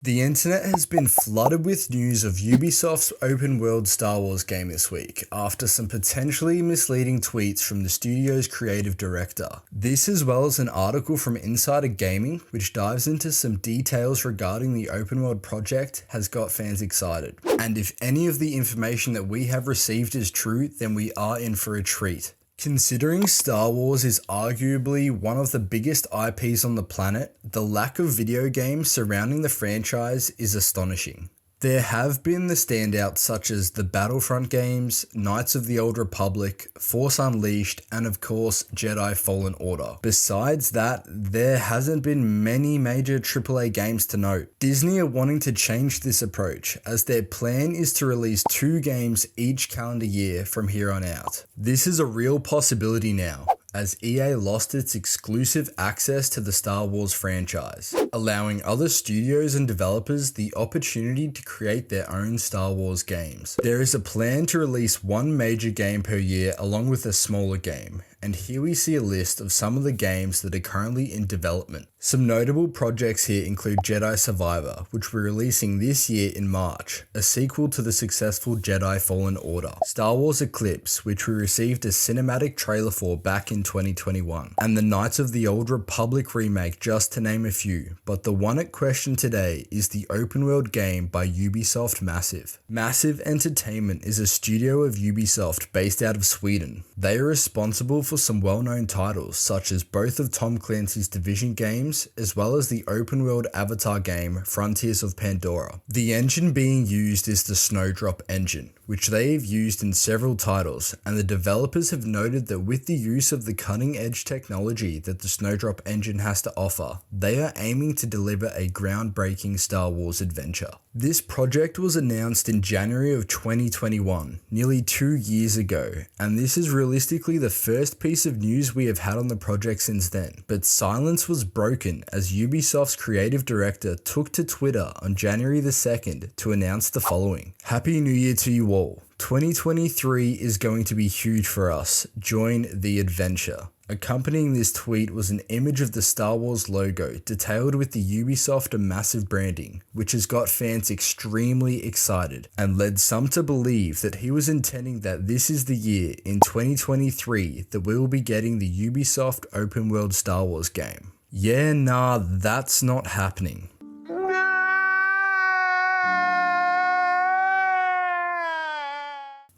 The internet has been flooded with news of Ubisoft's open world Star Wars game this week, after some potentially misleading tweets from the studio's creative director. This, as well as an article from Insider Gaming, which dives into some details regarding the open world project, has got fans excited. And if any of the information that we have received is true, then we are in for a treat. Considering Star Wars is arguably one of the biggest IPs on the planet, the lack of video games surrounding the franchise is astonishing. There have been the standouts such as the Battlefront games, Knights of the Old Republic, Force Unleashed, and of course Jedi Fallen Order. Besides that, there hasn't been many major AAA games to note. Disney are wanting to change this approach, as their plan is to release 2 games each calendar year from here on out. This is a real possibility now, as EA lost its exclusive access to the Star Wars franchise, allowing other studios and developers the opportunity to create their own Star Wars games. There is a plan to release 1 major game per year along with a smaller game, and here we see a list of some of the games that are currently in development. Some notable projects here include Jedi Survivor, which we're releasing this year in March, a sequel to the successful Jedi Fallen Order. Star Wars Eclipse, which we received a cinematic trailer for back in 2021. And the Knights of the Old Republic remake, just to name a few. But the one at question today is the open world game by Ubisoft Massive. Massive Entertainment is a studio of Ubisoft based out of Sweden. They are responsible for some well-known titles, such as both of Tom Clancy's Division games, as well as the open-world Avatar game Frontiers of Pandora. The engine being used is the Snowdrop engine, which they've used in several titles, and the developers have noted that with the use of the cutting-edge technology that the Snowdrop engine has to offer, they are aiming to deliver a groundbreaking Star Wars adventure. This project was announced in January of 2021, nearly 2 years ago, and this is realistically the first piece of news we have had on the project since then. But silence was broken as Ubisoft's creative director took to Twitter on January the 2nd to announce the following. Happy New Year to you all. 2023 is going to be huge for us. Join the adventure. Accompanying this tweet was an image of the Star Wars logo detailed with the Ubisoft and Massive branding, which has got fans extremely excited and led some to believe that he was intending that this is the year in 2023 that we will be getting the Ubisoft open world Star Wars game. Yeah, nah, that's not happening.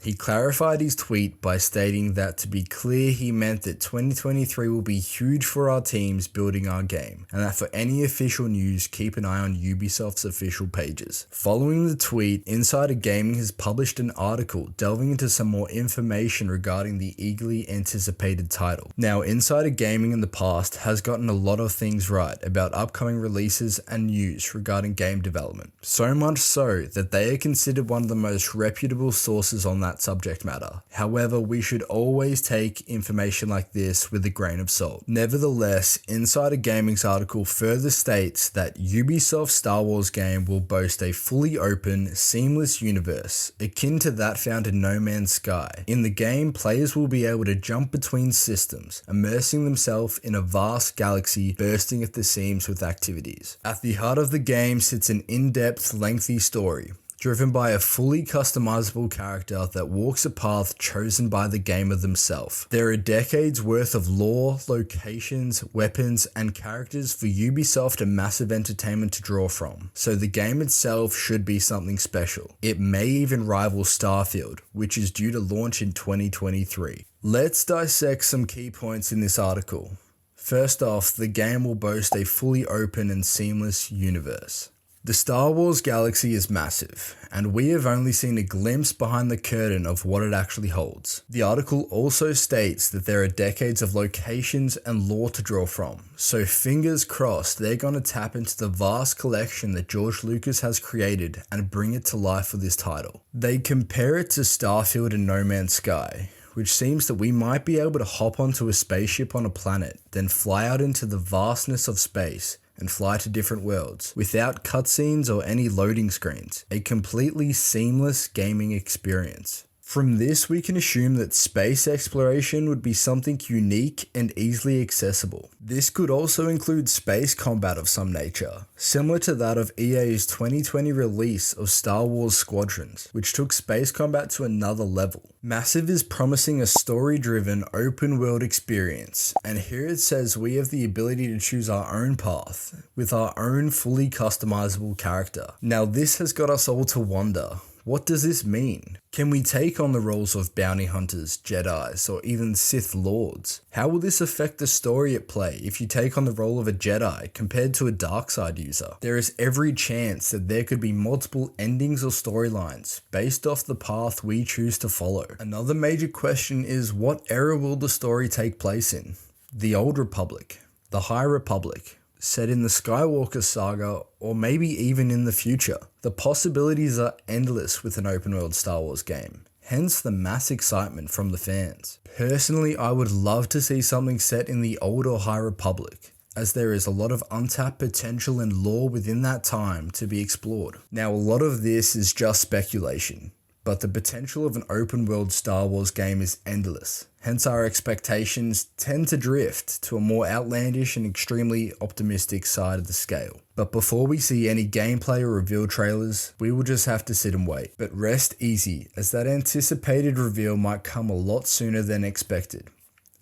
He clarified his tweet by stating that to be clear, he meant that 2023 will be huge for our teams building our game, and that for any official news, keep an eye on Ubisoft's official pages. Following the tweet, Insider Gaming has published an article delving into some more information regarding the eagerly anticipated title. Now, Insider Gaming in the past has gotten a lot of things right about upcoming releases and news regarding game development, so much so that they are considered one of the most reputable sources on that subject matter. However, we should always take information like this with a grain of salt. Nevertheless, Insider Gaming's article further states that Ubisoft's Star Wars game will boast a fully open, seamless universe, akin to that found in No Man's Sky. In the game, players will be able to jump between systems, immersing themselves in a vast galaxy bursting at the seams with activities. At the heart of the game sits an in-depth, lengthy story, driven by a fully customizable character that walks a path chosen by the gamer themselves. There are decades worth of lore, locations, weapons, and characters for Ubisoft and Massive Entertainment to draw from, so the game itself should be something special. It may even rival Starfield, which is due to launch in 2023. Let's dissect some key points in this article. First off, the game will boast a fully open and seamless universe. The Star Wars galaxy is massive, and we have only seen a glimpse behind the curtain of what it actually holds. The article also states that there are decades of locations and lore to draw from, so fingers crossed they're going to tap into the vast collection that George Lucas has created and bring it to life for this title. They compare it to Starfield and No Man's Sky, which seems that we might be able to hop onto a spaceship on a planet, then fly out into the vastness of space and fly to different worlds without cutscenes or any loading screens. A completely seamless gaming experience. From this, we can assume that space exploration would be something unique and easily accessible. This could also include space combat of some nature, similar to that of EA's 2020 release of Star Wars Squadrons, which took space combat to another level. Massive is promising a story-driven, open-world experience, and here it says we have the ability to choose our own path, with our own fully customizable character. Now this has got us all to wonder, what does this mean? Can we take on the roles of bounty hunters, Jedis, or even Sith Lords? How will this affect the story at play if you take on the role of a Jedi compared to a Darkside user? There is every chance that there could be multiple endings or storylines based off the path we choose to follow. Another major question is, what era will the story take place in? The Old Republic, the High Republic, set in the Skywalker saga, or maybe even in the future. The possibilities are endless with an open world Star Wars game, hence the mass excitement from the fans. Personally, I would love to see something set in the Old or High Republic, as there is a lot of untapped potential and lore within that time to be explored. Now, a lot of this is just speculation, but the potential of an open world Star Wars game is endless. Hence our expectations tend to drift to a more outlandish and extremely optimistic side of the scale. But before we see any gameplay or reveal trailers, we will just have to sit and wait. But rest easy, as that anticipated reveal might come a lot sooner than expected.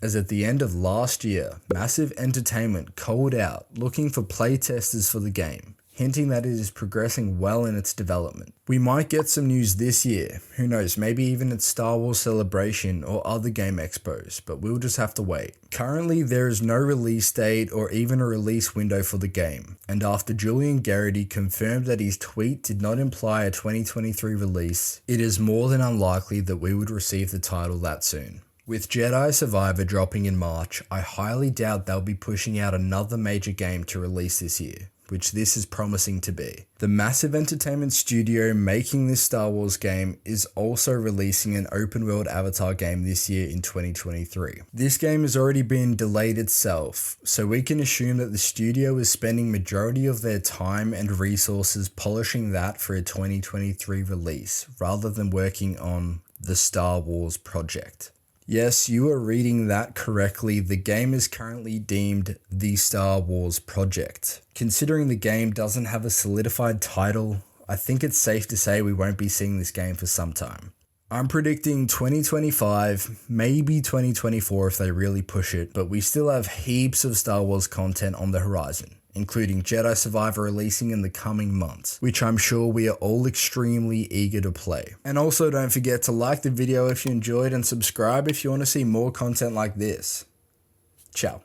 As at the end of last year, Massive Entertainment called out looking for playtesters for the game, hinting that it is progressing well in its development. We might get some news this year, who knows, maybe even at Star Wars Celebration or other game expos, but we'll just have to wait. Currently, there is no release date or even a release window for the game, and after Julian Garrity confirmed that his tweet did not imply a 2023 release, it is more than unlikely that we would receive the title that soon. With Jedi Survivor dropping in March, I highly doubt they'll be pushing out another major game to release this year, which this is promising to be. The Massive Entertainment studio making this Star Wars game is also releasing an open world Avatar game this year in 2023. This game has already been delayed itself, so we can assume that the studio is spending majority of their time and resources polishing that for a 2023 release, rather than working on the Star Wars project. Yes, you are reading that correctly. The game is currently deemed the Star Wars project. Considering the game doesn't have a solidified title, I think it's safe to say we won't be seeing this game for some time. I'm predicting 2025, maybe 2024 if they really push it, but we still have heaps of Star Wars content on the horizon, including Jedi Survivor releasing in the coming months, which I'm sure we are all extremely eager to play. And also don't forget to like the video if you enjoyed and subscribe if you want to see more content like this. Ciao.